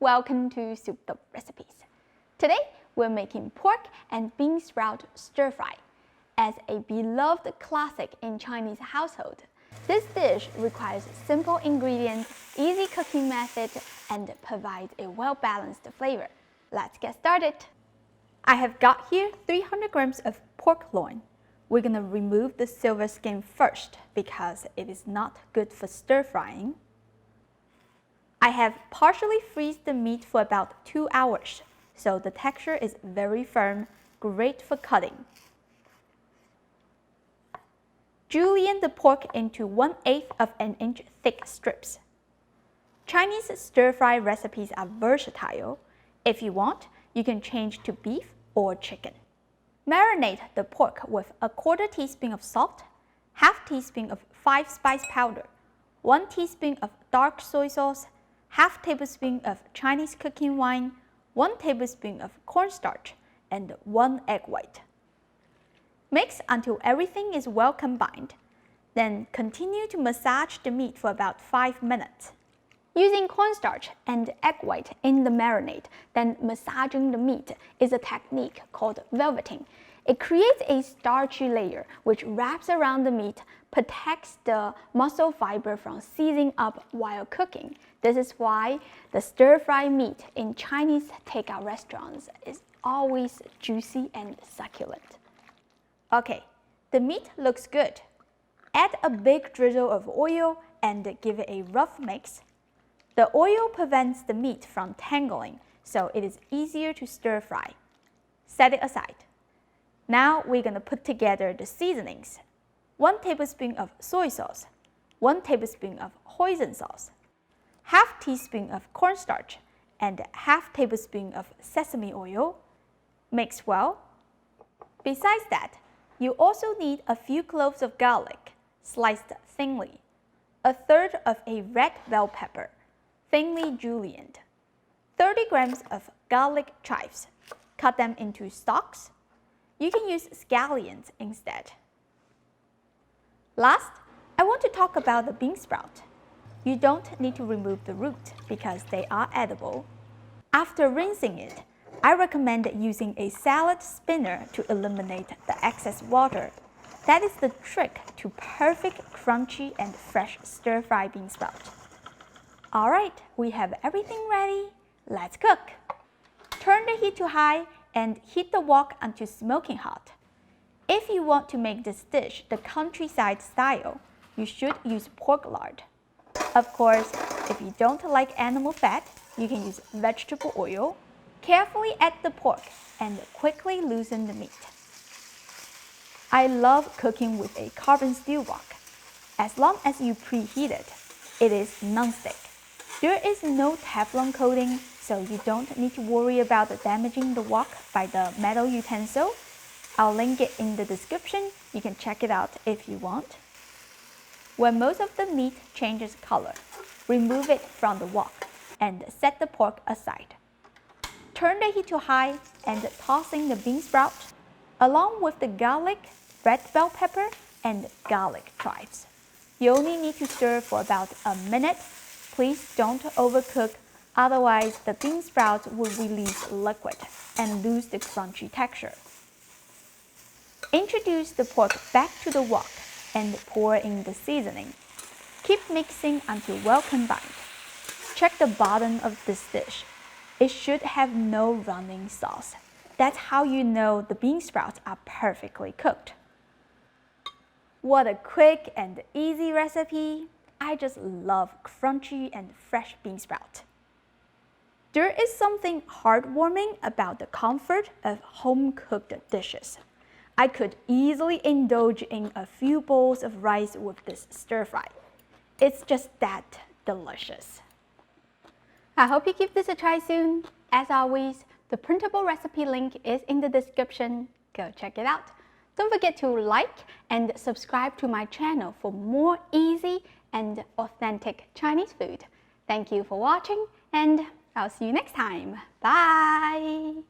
Welcome to Soup Dup Recipes. Today, we're making pork and bean sprout stir fry. As a beloved classic in Chinese household, this dish requires simple ingredients, easy cooking method, and provides a well-balanced flavor. Let's get started. I have got here 300 grams of pork loin. We're gonna remove the silver skin first because it is not good for stir frying. I have partially freezed the meat for about 2 hours, so the texture is very firm, great for cutting. Julienne the pork into 1/8 of an inch thick strips. Chinese stir-fry recipes are versatile. If you want, you can change to beef or chicken. Marinate the pork with 1/4 teaspoon of salt, 1/2 teaspoon of 5-spice powder, 1 teaspoon of dark soy sauce, 1/2 tablespoon of Chinese cooking wine, 1 tablespoon of cornstarch, and 1 egg white. Mix until everything is well combined. Then continue to massage the meat for about 5 minutes. Using cornstarch and egg white in the marinade, then massaging the meat is a technique called velveting. It creates a starchy layer which wraps around the meat, protects the muscle fiber from seizing up while cooking. This is why the stir-fry meat in Chinese takeout restaurants is always juicy and succulent. Okay, the meat looks good. Add a big drizzle of oil and give it a rough mix. The oil prevents the meat from tangling, so it is easier to stir fry. Set it aside. Now we're gonna put together the seasonings. 1 tablespoon of soy sauce, 1 tablespoon of hoisin sauce, 1/2 teaspoon of cornstarch, and 1/2 tablespoon of sesame oil. Mix well. Besides that, you also need a few cloves of garlic, sliced thinly, 1/3 of a red bell pepper, thinly julienned, 30 grams of garlic chives. Cut them into stalks. You can use scallions instead. Last, I want to talk about the bean sprout. You don't need to remove the root because they are edible. After rinsing it, I recommend using a salad spinner to eliminate the excess water. That is the trick to perfect crunchy and fresh stir-fry bean sprout. Alright, we have everything ready. Let's cook. Turn the heat to high and heat the wok until smoking hot. If you want to make this dish the countryside style, you should use pork lard. Of course, if you don't like animal fat, you can use vegetable oil. Carefully add the pork and quickly loosen the meat. I love cooking with a carbon steel wok. As long as you preheat it, it is non-stick. There is no Teflon coating, so you don't need to worry about damaging the wok by the metal utensil. I'll link it in the description. You can check it out if you want. When most of the meat changes color, remove it from the wok and set the pork aside. Turn the heat to high and toss in the bean sprout, along with the garlic, red bell pepper, and garlic chives. You only need to stir for about a minute. Please don't overcook, otherwise the bean sprouts will release liquid and lose the crunchy texture. Introduce the pork back to the wok and pour in the seasoning. Keep mixing until well combined. Check the bottom of this dish. It should have no running sauce. That's how you know the bean sprouts are perfectly cooked. What a quick and easy recipe. I just love crunchy and fresh bean sprout. There is something heartwarming about the comfort of home-cooked dishes. I could easily indulge in a few bowls of rice with this stir-fry. It's just that delicious. I hope you give this a try soon. As always, the printable recipe link is in the description. Go check it out. Don't forget to like and subscribe to my channel for more easy and authentic Chinese food. Thank you for watching, and I'll see you next time. Bye!